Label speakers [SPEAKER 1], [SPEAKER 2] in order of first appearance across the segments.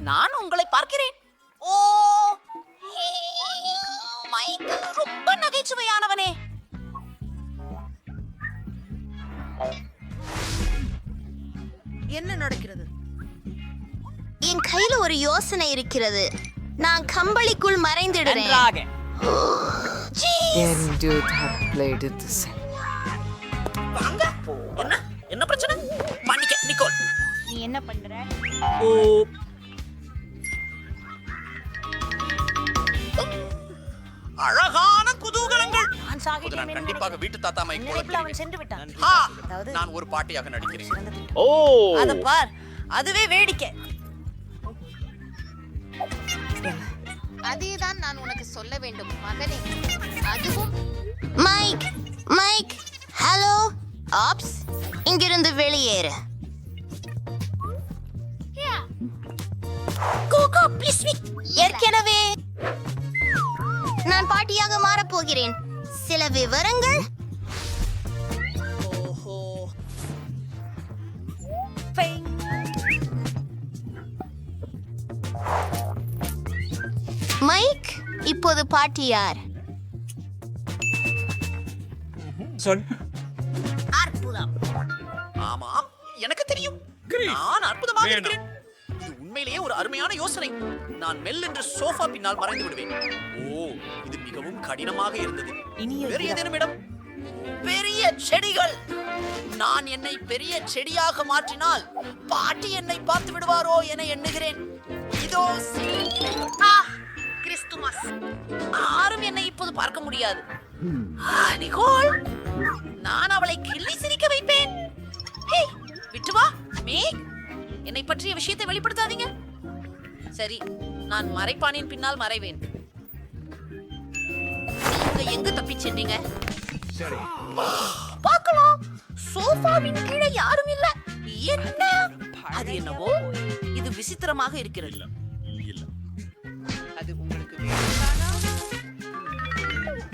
[SPEAKER 1] நான் உங்களை பார்க்கிறேன். ஓ, மைக் ரொம்ப நகைச்சுவையானவனே.
[SPEAKER 2] என்ன நடக்கிறது?
[SPEAKER 3] என் கையில ஒரு யோசனை இருக்கிறது. நான் கம்பளிக்குள் மறைந்திடுறேன்.
[SPEAKER 1] நன்றாக. வாங்க. என்ன என்ன பிரச்சனை? மன்னிக்க நிக்கோல்.
[SPEAKER 3] நீ என்ன பண்ற?
[SPEAKER 1] ஓ, அழகான குதூகலங்கள்.
[SPEAKER 4] நான் கண்டிப்பாக வீட்டு தாத்தா மைக் போல
[SPEAKER 2] அவன் சென்று விட்டான்.
[SPEAKER 1] ஆ,
[SPEAKER 4] நான் ஒரு பாட்டியாக நடிக்கிறேன்.
[SPEAKER 1] ஓ,
[SPEAKER 2] அத பார், அதுவே வேடிக்கை.
[SPEAKER 3] அதேதான் நான் உனக்கு சொல்ல வேண்டும் மகனே. அதுவும் மைக் மைக் ஹலோ ஆப்ஸ், இங்கிருந்து வெளியேறு. கோகோ ப்ளீஸ் ஏற்கனவே நான் பாட்டியாக மாறப் போகிறேன். சில விவரங்கள்.
[SPEAKER 1] ஓஹோ.
[SPEAKER 3] மைக் இப்போது பாட்டி யார்?
[SPEAKER 1] அற்புதம். ஆமாம், எனக்கு தெரியும். நான் அற்புதமாக இருக்கிறேன். இது உண்மையிலேயே ஒரு அருமையான யோசனை. நான் மெல்லென்று சோஃபா பின்னால் மறைந்து விடுவேன். ஓ, இது மிகவும் கடினமாக இருந்தது. வேறு ஏதேனும் இடம்? பெரிய செடிகள். நான் என்னை பெரிய செடியாக மாற்றினால் பாட்டி என்னை பார்த்து விடுவாரோ என எண்ணுகிறேன். இதோ சில இலைகள். ஆ, கிறிஸ்துமஸ். யாரும் என்னை இப்போது பார்க்க முடியாது. நிகோல், நான் அவளை கிள்ளி சிரிக்க வைப்பேன். ஹே, விட்டு வா மேக். என்னை பற்றிய விஷயத்தை வெளிப்படுத்தாதீங்க. சரி, நான் மறைப்பானின் பின்னால் மறைவேன். நீங்க எங்க தப்பிச் சென்றீங்க? பார்க்கலாம். சோஃபாவின் கீழே யாரும் இல்ல. என்ன? அது என்னவோ இது விசித்திரமாக இருக்கிறது. அது உங்களுக்கு வேணும்தானா?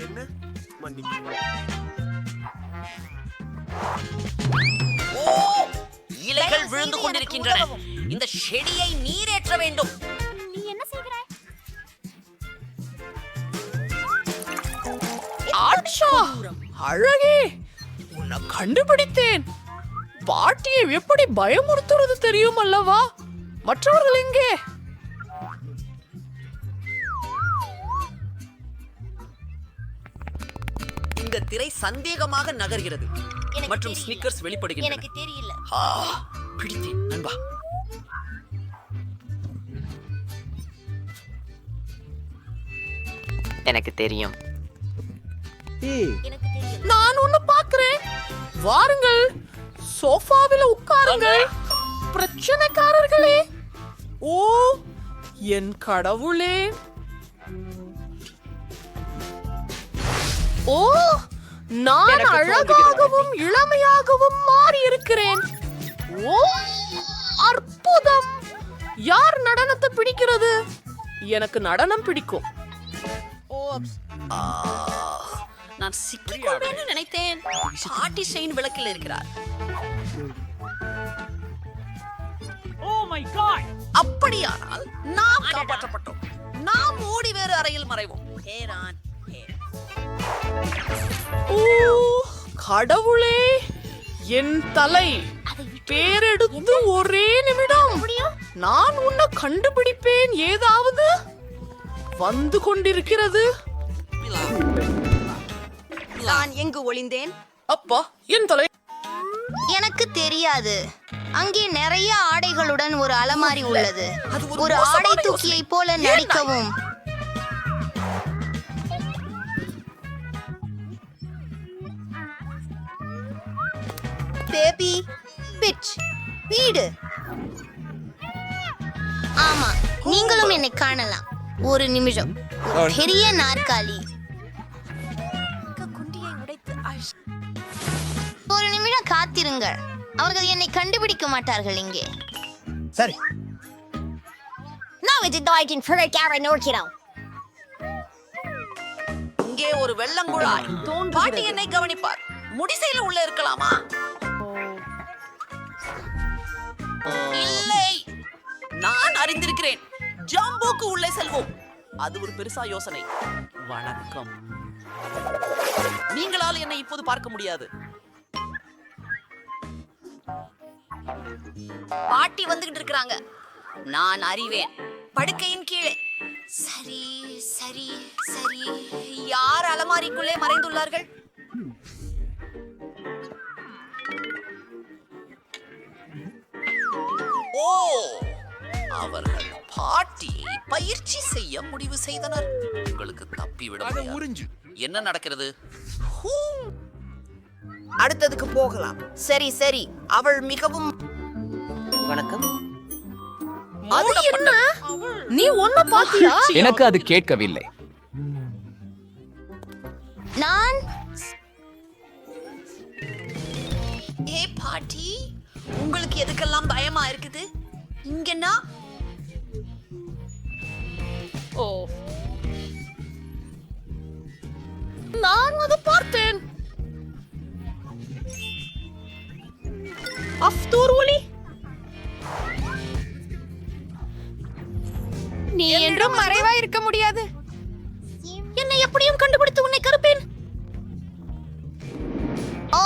[SPEAKER 4] என்ன? மன்னிப்பு.
[SPEAKER 1] ஓ, இலைகள் விழுந்து கொண்டிருக்கின்றன. இந்த செடியை நீரேற்ற வேண்டும்.
[SPEAKER 3] நீ என்ன செய்கிறாய்?
[SPEAKER 1] ஆட்சா, அழகே, உன்னை கண்டுபிடித்தேன். பாட்டியை எப்படி பயமுறுத்துறது தெரியும் அல்லவா? மற்றவர்கள் எங்கே? இந்த திரை சந்தேகமாக நகர்கிறது மற்றும் ஸ்னிக்கர்ஸ் வெளிப்படுகின்றன.
[SPEAKER 3] எனக்கு தெரியல.
[SPEAKER 1] ஆ, பிடித்தேன் நண்பா.
[SPEAKER 5] எனக்கு தெரியும்.
[SPEAKER 3] எனக்கு தெரியல.
[SPEAKER 1] நான் ஒன்னு பாக்குறேன். வாருங்கள், சோஃபாவில உட்காருங்கள். பிரச்சனைக்காரர்களே. ஓ, என் கடவுளே. ஓ, நான் அழகாகவும் இளமையாகவும் மாறி இருக்கிறேன். ஓ, அற்புதம். யார் நடனத்தை பிடிக்கிறது? எனக்கு நடனம் பிடிக்கும். நான் சிக்கிக்கொள்வேன்னு நினைத்தேன். பாட்டி செயின் விளக்கில் இருக்கிறார். அப்படியானால் நாம் காப்பாற்றப்பட்டோம். நாம் ஓடி வேறு அறையில் மறைவோம். ஓ, கடவுளே, என் தலை பேரெடுத்து ஒரே நிமிடம். நான் உன்னை கண்டுபிடிப்பேன். ஏதாவது வந்து கொண்டிருக்கிறது.
[SPEAKER 2] நான் எங்கு ஒளிந்தேன்?
[SPEAKER 1] அப்பா, என் தலை.
[SPEAKER 3] எனக்கு தெரியாது. அங்கே நிறைய ஆடைகளுடன் ஒரு அலமாரி உள்ளது.
[SPEAKER 1] அது ஒரு
[SPEAKER 3] ஒரு
[SPEAKER 1] மோசமான
[SPEAKER 3] ஆடை
[SPEAKER 1] யோசனை.
[SPEAKER 3] தூக்கியை போல நடிக்கவும்.
[SPEAKER 2] பேபி பிட்ச் வீடு.
[SPEAKER 3] ஆமா, நீங்களும் என்னை காணலாம். ஒரு நிமிஷம். ஒரு பெரிய நாற்காலி.
[SPEAKER 2] குண்டியை உடைத்து
[SPEAKER 3] ஒரு நிமிடம் காத்திருங்கள். அவர்கள் என்னை கண்டுபிடிக்க மாட்டார்கள். இங்கே
[SPEAKER 4] சரி.
[SPEAKER 3] நான் விஜய் ஃப்ரெண்ட் நோக்கிறோம்.
[SPEAKER 1] இங்கே ஒரு வெள்ளங்குழாய். பாட்டி என்னை கவனிப்பார். முடிசையில் உள்ள இருக்கலாமா? இல்லை, நான் அறிந்திருக்கிறேன். ஜாம்போக்கு உள்ளே செல்வோம். அது ஒரு பெருசா யோசனை. வணக்கம். நீங்களால் என்னை இப்போது பார்க்க முடியாது.
[SPEAKER 2] பாட்டி வந்துகிட்டு இருக்காங்க. நான் அறிவேன். படுக்கையின் கீழே. சரி சரி சரி. யார் அலமாரிக்குள்ளே மறைந்துள்ளார்கள்?
[SPEAKER 1] ஓ, அவர்கள் பாட்டியை பயிற்சி செய்ய முடிவு செய்தனர். உங்களுக்கு தப்பிவிட முடியாது. என்ன நடக்கிறது? ஹூ.
[SPEAKER 2] அடுத்ததுக்கு போகலாம். சரி சரி. அவள் மிகவும் வணக்கம்.
[SPEAKER 1] அது என்ன?
[SPEAKER 2] நீ ஒண்ணு பாத்தியா?
[SPEAKER 5] எனக்கு அது கேட்கவில்லை.
[SPEAKER 3] நான்
[SPEAKER 2] ஏ பாட்டி, உங்களுக்கு எதுக்கெல்லாம் பயமா இருக்குது? இங்கன்னா
[SPEAKER 1] ஓ, நான் அதை பார்த்தேன். அஃப்தூர் ஒலி.
[SPEAKER 2] நீ என்றும் மறைவா இருக்க முடியாது.
[SPEAKER 3] என்னை எப்படியும் கண்டுபிடித்து உன்னை கருப்பேன். ஓ,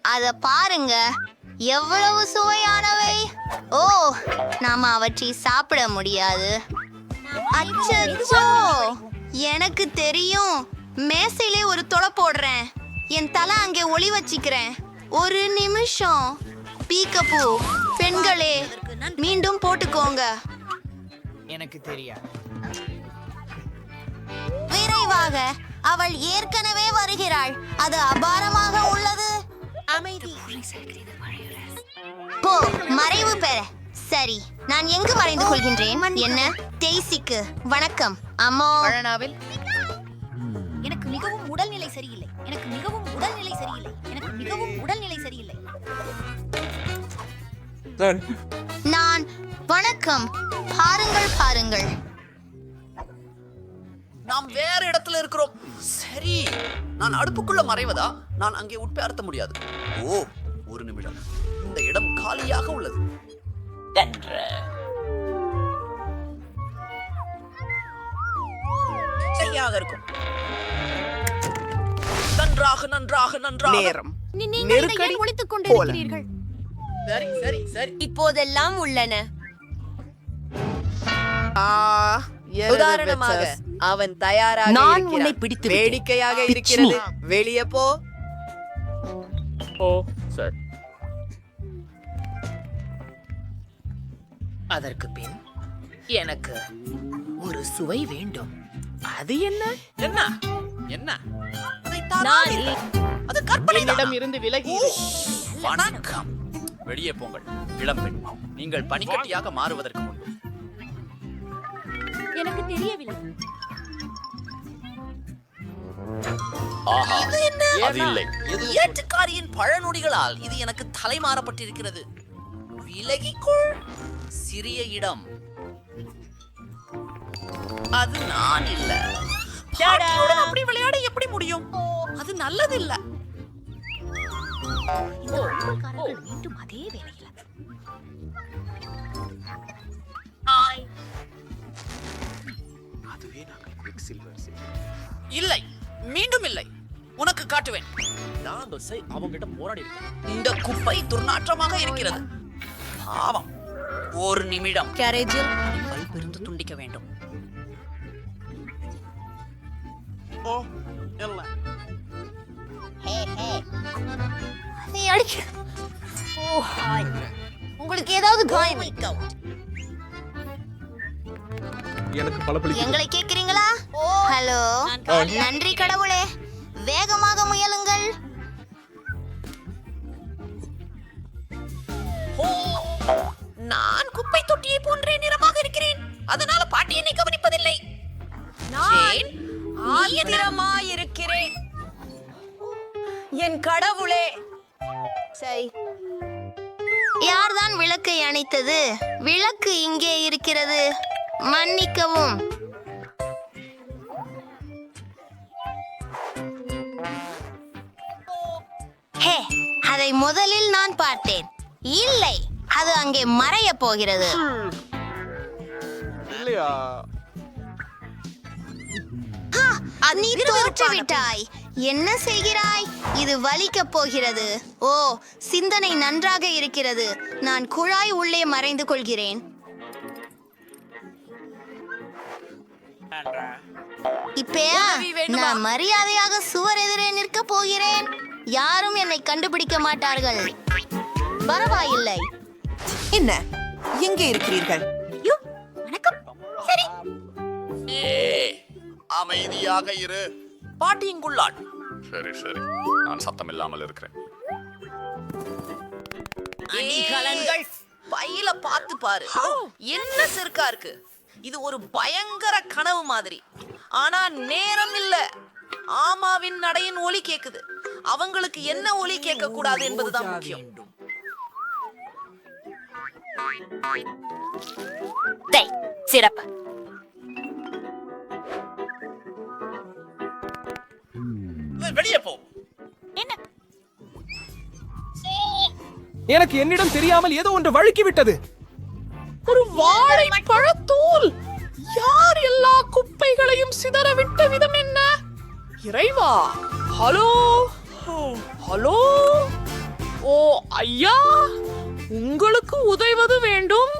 [SPEAKER 3] அத பாருங்க, எவ்வளவு சுவையானவை. ஓ, நாம அவற்றை சாப்பிட முடியாது. அச்சச்சோ, எனக்கு தெரியும். மேசையிலே ஒரு தொலை போடுறேன். என் தலை அங்கே ஒளி வச்சிக்கிறேன். ஒரு நிமிஷம். பீக்கப்பூ பெண்களே, மீண்டும் போட்டுக்கோங்க.
[SPEAKER 6] எனக்கு தெரியாது.
[SPEAKER 3] விரைவாக, அவள் ஏற்கனவே வருகிறாள். அது அபாரமாக உள்ளது. அமைதி. போ, மறைவு பெற. சரி, நான் எங்கு மறைந்து கொள்கின்றேன்? என்ன? டெய்சிக்கு வணக்கம். அம்மா,
[SPEAKER 6] பழனாவில்
[SPEAKER 3] எனக்கு மிகவும் உடல்நிலை சரியில்லை. எனக்கு மிகவும் உடல்நிலை சரியில்லை. எனக்கு மிகவும் உடல்நிலை சரியில்லை. நான் வணக்கம். பாருங்கள் பாருங்கள்.
[SPEAKER 1] நாம் வேற இடத்துல இருக்கிறோம். சரி, நான் அடுப்புக்குள்ள மறைவதா? நான் அங்கே உட்பேர்த்த முடியாது. ஓ, ஒரு நிமிடம். இந்த இடம் காலியாக உள்ளது. சரியாக இருக்கும். நன்றாக நன்றாக நன்றாக.
[SPEAKER 4] நேரம்
[SPEAKER 3] நெருக்கடி ஒழித்துக் கொண்டிருக்கிறீர்கள்.
[SPEAKER 1] சரி சரி சரி.
[SPEAKER 2] இப்போதெல்லாம் உள்ளன.
[SPEAKER 6] உதாரணமாக
[SPEAKER 2] அவன் தயாராக
[SPEAKER 6] நான் உன்னை பிடித்து
[SPEAKER 2] வேடிக்கையாக
[SPEAKER 6] இருக்கிறது.
[SPEAKER 2] வெளியே போ.
[SPEAKER 1] ஓ, சரி.
[SPEAKER 6] அதற்கு பின் எனக்கு ஒரு சுவை வேண்டும். அது என்ன?
[SPEAKER 1] என்ன என்ன? அதை தானாக- அது கற்பனைதான்.
[SPEAKER 6] இருந்து விலகி
[SPEAKER 1] ஓ, வணக்கம். வெளியே போங்கள் இளம்பெண். நீங்கள் பனிக்கட்டியாக மாறுவதற்கு முன்பு.
[SPEAKER 3] எனக்கு தெரியவில்லை.
[SPEAKER 1] ஆஹா, அது இல்லை. ஏற்றுக்காரியின் பழநொடிகளால் இது எனக்கு தலைமாறப்பட்டிருக்கிறது. விலகிக்கொள். சிறிய இடம். அது நான் இல்ல. பாட்டியுடன் அப்படி விளையாட எப்படி முடியும்? அது நல்லது இல்ல.
[SPEAKER 3] மீண்டும் அதே வேலையில்.
[SPEAKER 1] இல்லை, மீண்டும் இல்லை. உனக்கு காட்டுவேன். அவங்கிட்ட போராடி இந்த குப்பை துர்நாற்றமாக இருக்கிறது. பாவம். ஒரு நிமிடம்.
[SPEAKER 2] கேரேஜில்
[SPEAKER 1] பல்பிருந்து துண்டிக்க வேண்டும். ஓ, இல்ல.
[SPEAKER 3] நீ அடிக்க. உங்களுக்கு ஏதாவது காயம்? எங்களை கேக்குறீங்களா? ஹலோ, நன்றி கடவுளே. வேகமாக முயலுங்கள்.
[SPEAKER 1] ஓ, நான் குப்பை தொட்டியை போன்றே நிறமாக இருக்கிறேன். அதனால பாட்டி என்னை கவனிப்பதில்லை.
[SPEAKER 2] நான் ஆத்திரமாயிருக்கிறேன். என் கடவுளே.
[SPEAKER 3] சரி, யார்தான் விளக்கை அணைத்தது? விளக்கு இங்கே இருக்கிறது. மன்னிக்கவும். ஹே, அதை முதலில் நான் பார்த்தேன். இல்லை, அது அங்கே மறைய போகிறது.
[SPEAKER 4] இல்லையா?
[SPEAKER 3] நீ தோற்று விட்டாய். என்ன செய்கிறாய்? இது வலிக்கப் போகிறது. ஓ, சிந்தனை நன்றாக இருக்கிறது. நான் குழாய் உள்ளே மறைந்து கொள்கிறேன். இப்பயா நான் மரியாதையாக சுவர் எதிரே நிற்க போகிறேன். யாரும் என்னை கண்டுபிடிக்க மாட்டார்கள். பரவாயில்லை.
[SPEAKER 2] என்ன எங்கே இருக்கிறீர்கள்?
[SPEAKER 3] வணக்கம். சரி,
[SPEAKER 4] அமைதியாக இரு.
[SPEAKER 1] பாட்டி இங்குள்ளாள்.
[SPEAKER 5] சரி சரி, நான் சத்தம் இல்லாமல் இருக்கிறேன்.
[SPEAKER 2] அணிகலன்கள் பையில பார்த்து பாரு. என்ன சிறுக்கா இருக்கு. இது ஒரு பயங்கர கனவு மாதிரி. ஆனா நேரம் இல்ல. ஆமாவின் நடையின் ஒலி கேக்குது. அவங்களுக்கு என்ன ஒலி கேட்க கூடாது என்பதுதான் முக்கியம்.
[SPEAKER 3] சிறப்பு.
[SPEAKER 1] வெளியே போ.
[SPEAKER 7] எனக்கு என்னிடம் தெரியாமல் ஏதோ ஒன்று வழுக்கி விட்டது.
[SPEAKER 6] ஒரு வாழைப்பழத்தூள். யார் எல்லா குப்பைகளையும் சிதறவிட்ட விதம் என்ன? இறைவா! ஹலோ ஹலோ, ஓ ஐயா, உங்களுக்கு உதவுவது வேண்டும்.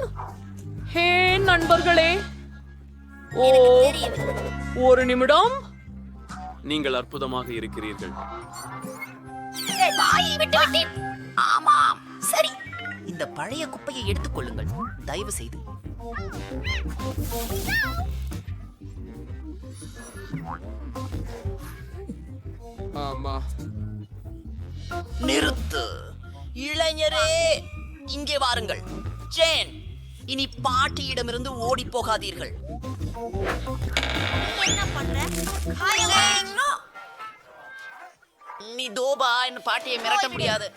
[SPEAKER 6] ஹே நண்பர்களே, ஓ ஒரு நிமிடம்.
[SPEAKER 8] நீங்கள் அற்புதமாக இருக்கிறீர்கள்.
[SPEAKER 2] ஆமாம், சரி. இந்த பழைய குப்பையை எடுத்துக்கொள்ளுங்கள் தயவு செய்து.
[SPEAKER 7] ஆமா,
[SPEAKER 2] நிறுத்து. இளைஞரே, இங்கே வாருங்கள். ஜேன், இனி பாட்டியிடமிருந்து ஓடி போகாதீர்கள்.
[SPEAKER 3] என்ன பண்ற?
[SPEAKER 2] நீ தோபா என்ன பாட்டியை மிரட்ட முடியாது.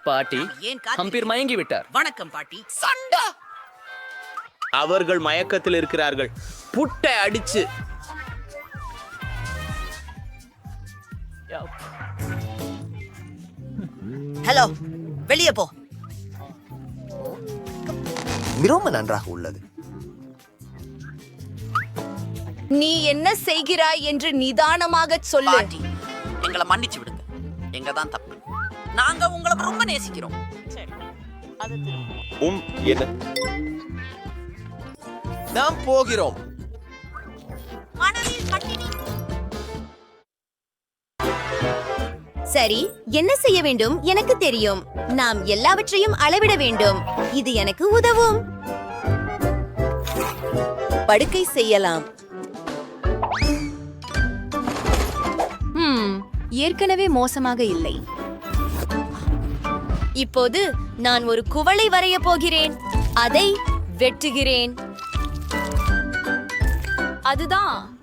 [SPEAKER 8] பாட்டி,
[SPEAKER 2] ஏன் காத்து-
[SPEAKER 8] ஹம்பீர் மயங்கி விட்டார்.
[SPEAKER 2] வணக்கம் பாட்டி. சண்டா.
[SPEAKER 9] அவர்கள் மயக்கத்தில் இருக்கிறார்கள். புட்டை அடிச்சு.
[SPEAKER 2] ஹலோ, வெளியே போ.
[SPEAKER 4] மிகவும் நன்றாக உள்ளது.
[SPEAKER 6] நீ என்ன செய்கிறாய் என்று நிதானமாக சொல்லு.
[SPEAKER 2] பாட்டி, எங்களை மன்னிச்சு விடுங்க. எங்க தான் தப்பு. நாங்க உங்களை ரொம்ப நேசிக்கிறோம்.
[SPEAKER 9] என்ன? நாம் போகிறோம்.
[SPEAKER 3] சரி, என்ன செய்ய வேண்டும் எனக்கு தெரியும். நாம் எல்லாவற்றையும் அளவிட வேண்டும். இது எனக்கு உதவும்.
[SPEAKER 2] படுக்கை செய்யலாம்.
[SPEAKER 3] ஏற்கனவே மோசமாக இல்லை. இப்போது நான் ஒரு குவளை வரைய போகிறேன். அதை வெட்டுகிறேன். அதுதான்.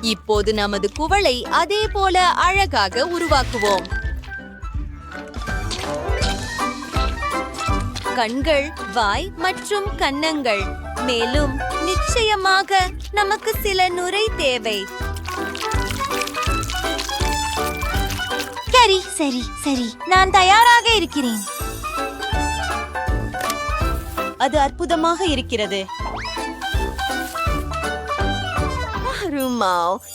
[SPEAKER 3] இப்போது நமது குவளை அதே போல அழகாக உருவாக்குவோம். கண்கள், வாய் மற்றும் கன்னங்கள். மேலும் நிச்சயமாக நமக்கு சில நுரை தேவை. சரி சரி சரி, நான் தயாராக இருக்கிறேன். அது அற்புதமாக இருக்கிறது.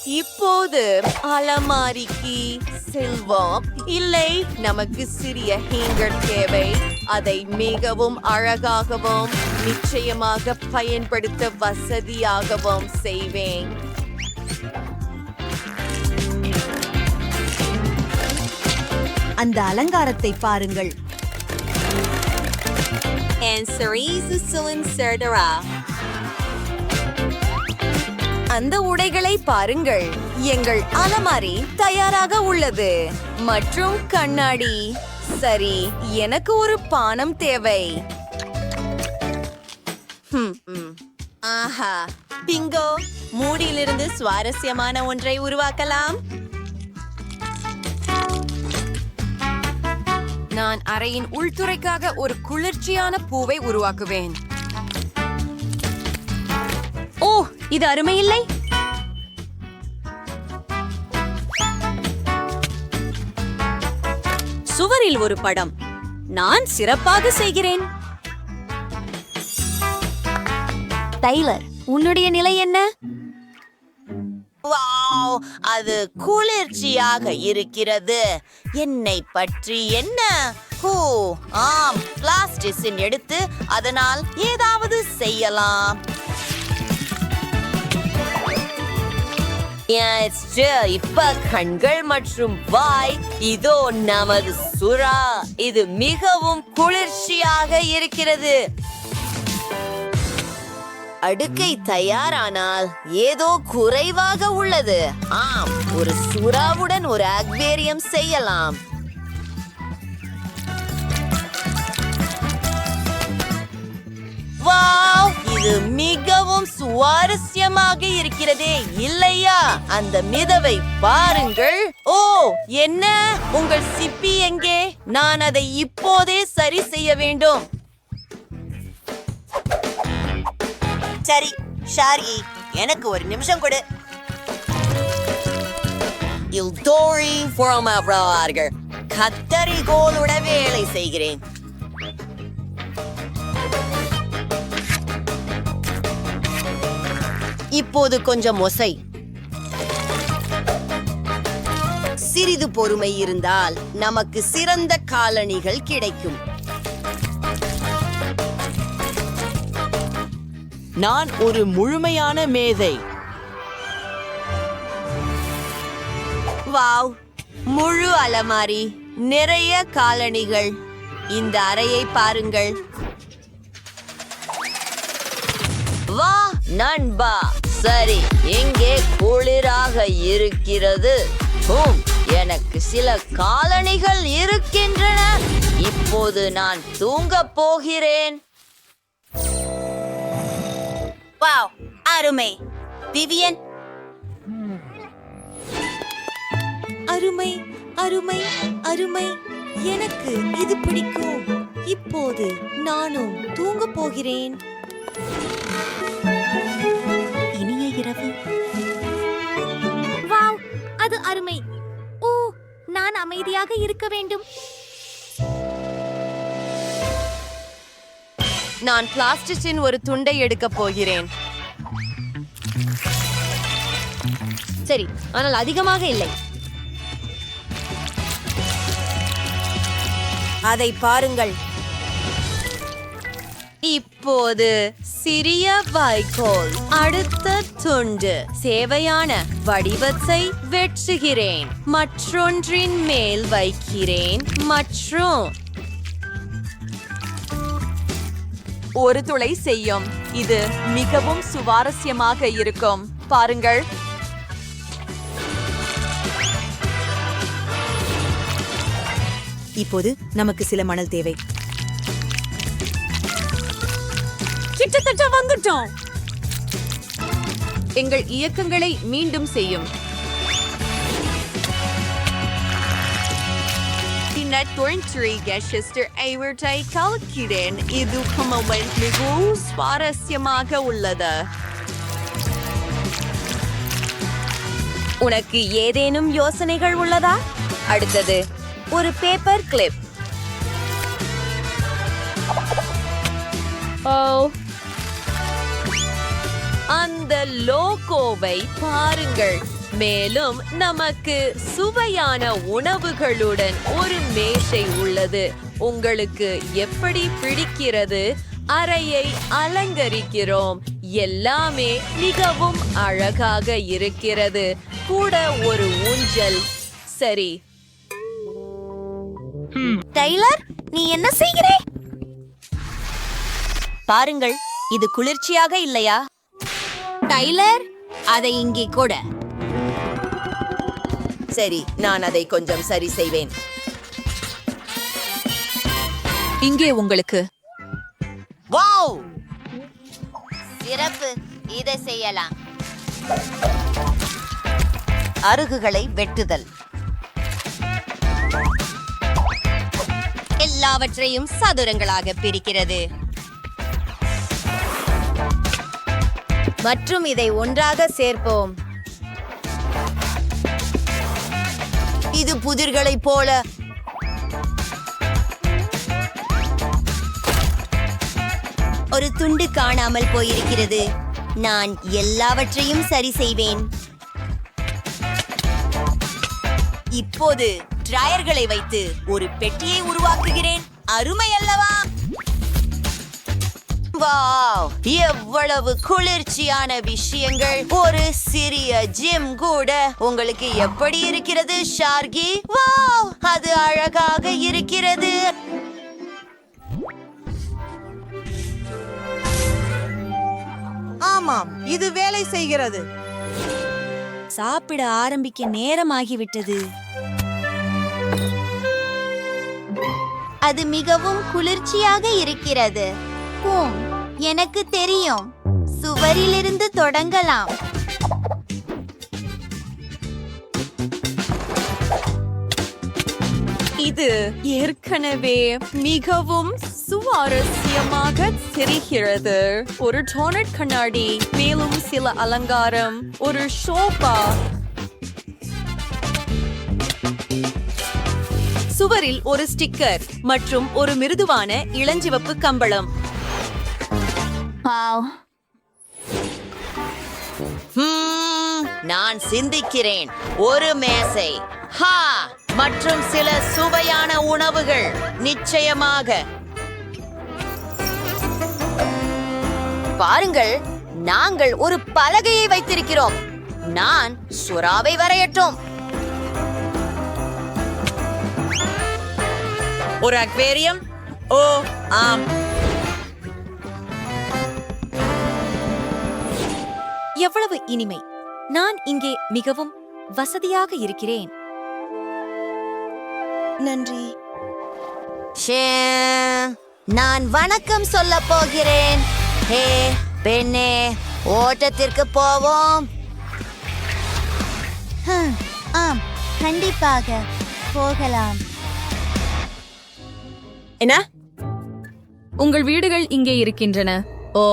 [SPEAKER 3] இப்போது அலமாரிக்கு செல்வோம். இல்லை, நமக்கு சிறிய ஹேங்கர் தேவை. அதை மிகவும் அழகாகவும் நிச்சயமாக பயன்படுத்த வசதியாகவும் செய்வேன். அந்த அலங்காரத்தை பாருங்கள். அந்த உடைகளை பாருங்கள். எங்கள் அலமாரி தயாராக உள்ளது. மற்றும் கண்ணாடி. சரி, எனக்கு ஒரு பானம் தேவை. ஆஹா, பிங்கோ. மூடியிலிருந்து சுவாரஸ்யமான ஒன்றை உருவாக்கலாம். நான் அறையின் உள்துறைக்காக ஒரு குளிர்ச்சியான பூவை உருவாக்குவேன். ஓ, இது அருமையில்லை. சுவரில் ஒரு படம்.
[SPEAKER 2] நான் சிறப்பாக செய்கிறேன். டைலர், உன்னுடைய நிலை என்ன? வாவ், அது குளிர்ச்சியாக இருக்கிறது. என்னை பற்றி என்ன? ஆம், பிளாஸ்டிசின் எடுத்து அதனால் ஏதாவது செய்யலாம். இப்ப கண்கள் மற்றும் வாய், இதோ நமது சுறா. இது மிகவும் குளிர்ச்சியாக இருக்கிறது. அடுக்கை தயாரானால் ஏதோ குறைவாக உள்ளது. ஆம், ஒரு சுறாவுடன் ஒரு அக்வேரியம் செய்யலாம். வாவ், இது மிகவும் சுவாரஸ்யமாக இருக்கிறதே இல்லையா? அந்த மிதவை பாருங்கள். ஓ, என்ன? உங்கள் சிப்பி எங்கே? நான் அதை இப்போதே சரி செய்ய வேண்டும். சரி ஷாரி, எனக்கு ஒரு நிமிஷம் கொடு. கத்தரிகோலுட வேலை செய்கிறேன். இப்போது கொஞ்சம் ஒசை. சிறிது பொறுமை இருந்தால் நமக்கு சிறந்த காலணிகள் கிடைக்கும். நான் ஒரு முழுமையான மேதை. வாவ், முழு அலமாரி, நிறைய காலணிகள். இந்த அறையை பாருங்கள். வா நண்பா, சரி, எங்கே குளிராக இருக்கிறது. எனக்கு சில காலணிகள் இருக்கின்றன. இப்போது நான் தூங்கப் போகிறேன். வாவ், அருமை. விவியன், அருமை அருமை அருமை. எனக்கு இது பிடிக்கும். இப்போது நானும் தூங்கப் போகிறேன். இனிய இரவு.
[SPEAKER 3] வாவ், அது அருமை. ஓ, நான் அமைதியாக இருக்க வேண்டும்.
[SPEAKER 2] நான் பிளாஸ்டிக்கின் ஒரு துண்டை எடுக்கப் போகிறேன். சரி, ஆனால் அதிகமாக இல்லை. அதை பாருங்கள். இப்போது சிறிய வைக்கோல். அடுத்த துண்டு. சேவையான வடிவத்தை வெட்டுகிறேன். மற்றொன்றின் மேல் வைக்கிறேன். மற்றும் ஒரு துளை செய்யும். இது மிகவும் சுவாரஸ்யமாக இருக்கும். பாருங்கள்.
[SPEAKER 10] இப்போது நமக்கு சில மணல் தேவை.
[SPEAKER 2] கிட்டத்தட்ட வந்துட்டோம். எங்கள் இயக்கங்களை மீண்டும் செய்யும். இது மிகவும் சுவாரஸ்யமாக உள்ளது. உனக்கு ஏதேனும் யோசனைகள் உள்ளதா? அடுத்தது ஒரு பேப்பர் கிளிப். அந்த லோகோவை பாருங்கள். மேலும் நமக்கு சுவையான உணவுகளுடன் ஒரு மேசை உள்ளது. உங்களுக்கு எப்படி பிடிக்கிறது? அறையை அலங்கரிக்கிறோம். எல்லாமே மிகவும் அழகாக இருக்கிறது. கூட ஒரு ஊஞ்சல். சரி.
[SPEAKER 3] டைலர், நீ என்ன செய்கிறே?
[SPEAKER 2] பாருங்கள், இது குளிர்ச்சியாக இல்லையா?
[SPEAKER 3] டைலர், அதை இங்கே கூட.
[SPEAKER 2] சரி, நான் அதை கொஞ்சம் சரி செய்வேன். இங்கே உங்களுக்கு. வாவ்,
[SPEAKER 3] சிறப்பு. இதை செய்யலாம்.
[SPEAKER 2] அருகுகளை வெட்டுதல்.
[SPEAKER 3] எல்லாவற்றையும் சதுரங்களாக பிரிக்கிறது.
[SPEAKER 2] மற்றும் இதை ஒன்றாக சேர்ப்போம். இது புதிர்களைப் போல.
[SPEAKER 3] ஒரு துண்டு காணாமல் போயிருக்கிறது. நான் எல்லாவற்றையும் சரி செய்வேன். இப்போது டிரையர்களை வைத்து ஒரு பெட்டியை உருவாக்குகிறேன். அருமை அல்லவா? வாவ், எவ்வளவு குளிர்ச்சியான விஷயங்கள்! ஒரு சிறிய ஜிம் கூட. உங்களுக்கு எப்படி இருக்கிறது ஷார்கி? வாவ், அது அழகாக இருக்கிறது.
[SPEAKER 10] ஆமாம், இது வேலை செய்கிறது. சாப்பிட ஆரம்பிக்க நேரமாகிவிட்டது.
[SPEAKER 3] அது மிகவும் குளிர்ச்சியாக இருக்கிறது. எனக்கு தெரியும். சுவரிலிருந்து தொடங்கலாம்.
[SPEAKER 2] இது ஏற்கனவே மிகவும் சுவாரஸ்யமாக தெரிகிறது. ஒரு டோனட் கண்ணாடி, மேலும் சில அலங்காரம், ஒரு ஷோபா. சுவரில் ஒரு ஸ்டிக்கர் மற்றும் ஒரு மிருதுவான இளஞ்சிவப்பு கம்பளம். நான் சிந்திக்கிறேன். ஒரு மேசை மற்றும் சில சுவையான உணவுகள். நிச்சயமாக. பாருங்கள், நாங்கள் ஒரு பலகையை வைத்திருக்கிறோம். நான் சுறாவை வரையட்டும். ஒரு அக்வேரியம். ஓ ஆம்.
[SPEAKER 10] எவ்வளவு இனிமை! நான் இங்கே மிகவும் வசதியாக இருக்கிறேன். நன்றி.
[SPEAKER 3] நான் வணக்கம் சொல்ல போகிறேன். ஹே பெண்ணே, ஓட்டத்திற்கு போவோம். ஆம், கண்டிப்பாக போகலாம்.
[SPEAKER 2] என்ன? உங்கள் வீடுகள் இங்கே இருக்கின்றன. ஓ,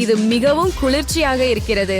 [SPEAKER 2] இது மிகவும் குளிர்ச்சியாக இருக்கிறது.